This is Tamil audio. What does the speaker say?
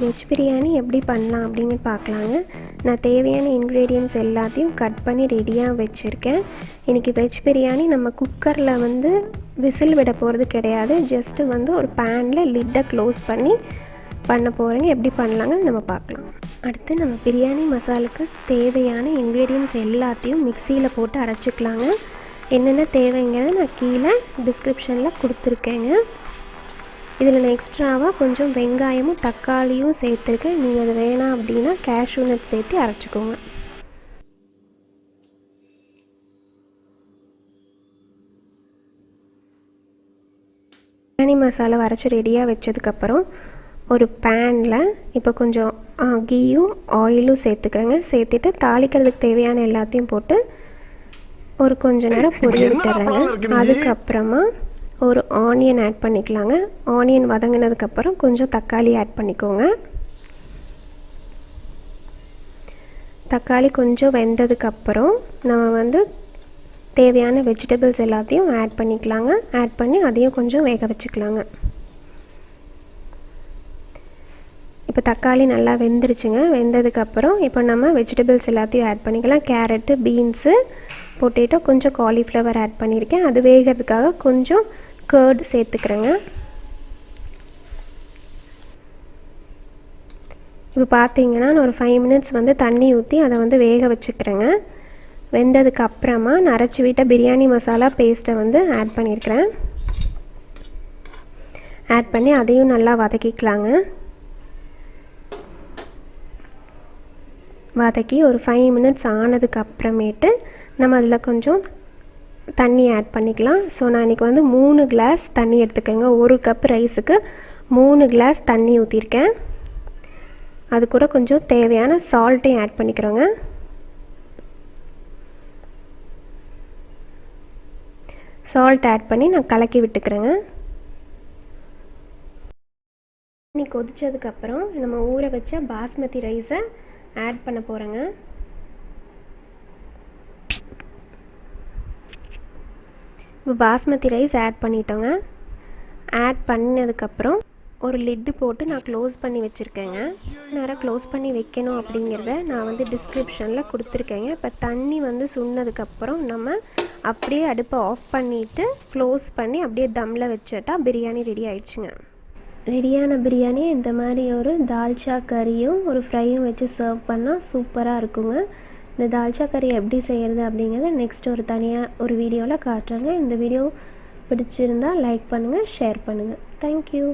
வெஜ் பிரியாணி எப்படி பண்ணலாம் அப்படின்னு பார்க்கலாங்க. நான் தேவையான இன்க்ரீடியன்ட்ஸ் எல்லாத்தையும் கட் பண்ணி ரெடியாக வச்சுருக்கேன். இன்றைக்கி வெஜ் பிரியாணி நம்ம குக்கரில் வந்து விசில் விட போகிறது கிடையாது. ஜஸ்ட்டு வந்து ஒரு பேனில் லிட்டை க்ளோஸ் பண்ணி பண்ண போகிறேங்க. எப்படி பண்ணலாங்க நம்ம பார்க்கலாம். அடுத்து நம்ம பிரியாணி மசாலுக்கு தேவையான இன்க்ரீடியன்ட்ஸ் எல்லாத்தையும் மிக்சியில் போட்டு அரைச்சிக்கலாங்க. என்னென்ன தேவைங்கிறத நான் கீழே டிஸ்கிரிப்ஷனில் கொடுத்துருக்கேங்க. இதில் நான் எக்ஸ்ட்ராவாக கொஞ்சம் வெங்காயமும் தக்காளியும் சேர்த்துருக்கேன். நீங்கள் அது வேணாம் அப்படின்னா கேஷ்யூ நட் சேர்த்து அரைச்சிக்கோங்க. பிரியாணி மசாலா அரைச்சி ரெடியாக வச்சதுக்கப்புறம் ஒரு பேனில் இப்போ கொஞ்சம் கீயும் ஆயிலும் சேர்த்துக்கிறேங்க. சேர்த்துட்டு தாளிக்கிறதுக்கு தேவையான எல்லாத்தையும் போட்டு ஒரு கொஞ்ச நேரம் பொரிய விட்டுறேங்க. அதுக்கப்புறமா ஒரு ஆனியன் ஆட் பண்ணிக்கலாங்க. ஆனியன் வதங்கினதுக்கப்புறம் கொஞ்சம் தக்காளி ஆட் பண்ணிக்கோங்க. தக்காளி கொஞ்சம் வெந்ததுக்கப்புறம் நம்ம வந்து தேவையான வெஜிடபிள்ஸ் எல்லாத்தையும் ஆட் பண்ணிக்கலாங்க. ஆட் பண்ணி அதையும் கொஞ்சம் வேக வச்சுக்கலாங்க. இப்போ தக்காளி நல்லா வெந்துருச்சுங்க. வெந்ததுக்கப்புறம் இப்போ நம்ம வெஜிடபிள்ஸ் எல்லாத்தையும் ஆட் பண்ணிக்கலாம். கேரட்டு, பீன்ஸு, பொட்டேட்டோ, கொஞ்சம் காலிஃப்ளவர் ஆட் பண்ணியிருக்கேன். அது வேகிறதுக்காக கொஞ்சம் கர்ட் சேர்த்துக்கிறேங்க. இப்போ பார்த்தீங்கன்னா நான் ஒரு 5 மினிட்ஸ் வந்து தண்ணி ஊற்றி அதை வந்து வேக வச்சுக்கிறேங்க. வெந்ததுக்கு அப்புறமா நான் அரைச்சி விட்ட பிரியாணி மசாலா பேஸ்ட்டை வந்து ஆட் பண்ணியிருக்கிறேன். ஆட் பண்ணி அதையும் நல்லா வதக்கிக்கலாங்க. வதக்கி ஒரு 5 மினிட்ஸ் ஆனதுக்கு அப்புறமேட்டு நம்ம அதில் கொஞ்சம் தண்ணி ஆட் பண்ணிக்கலாம். ஸோ நான் இன்றைக்கி வந்து 3 கிளாஸ் தண்ணி எடுத்துக்கேங்க. 1 கப் ரைஸுக்கு 3 கிளாஸ் தண்ணி ஊற்றிருக்கேன். அது கூட கொஞ்சம் தேவையான சால்ட்டையும் ஆட் பண்ணிக்கிறோங்க. சால்ட் ஆட் பண்ணி நான் கலக்கி விட்டுக்கிறேங்க. தண்ணி கொதித்ததுக்கப்புறம் நம்ம ஊற வச்ச பாஸ்மதி ரைஸை ஆட் பண்ண போகிறேங்க. இப்போ பாஸ்மதி ரைஸ் ஆட் பண்ணிட்டோங்க. ஆட் பண்ணதுக்கப்புறம் ஒரு லிட்டு போட்டு நான் க்ளோஸ் பண்ணி வச்சுருக்கேங்க. நேரம் க்ளோஸ் பண்ணி வைக்கணும் அப்படிங்கிறத நான் வந்து டிஸ்கிரிப்ஷனில் கொடுத்துருக்கேங்க. இப்போ தண்ணி வந்து சுண்ணதுக்கப்புறம் நம்ம அப்படியே அடுப்பை ஆஃப் பண்ணிவிட்டு க்ளோஸ் பண்ணி அப்படியே தம்மில் வச்சுட்டா பிரியாணி ரெடி ஆயிடுச்சுங்க. ரெடியான பிரியாணி இந்த மாதிரி ஒரு தால்ச்சா கறியும் ஒரு ஃப்ரையும் வச்சு சர்வ் பண்ணால் சூப்பராக இருக்குங்க. இந்த தால்ச்சா கறி எப்படி செய்கிறது அப்படிங்கிறத நெக்ஸ்ட் ஒரு தனியாக ஒரு வீடியோவில் காட்டுறேங்க. இந்த வீடியோ பிடிச்சிருந்தால் லைக் பண்ணுங்கள், ஷேர் பண்ணுங்கள். தேங்க்யூ.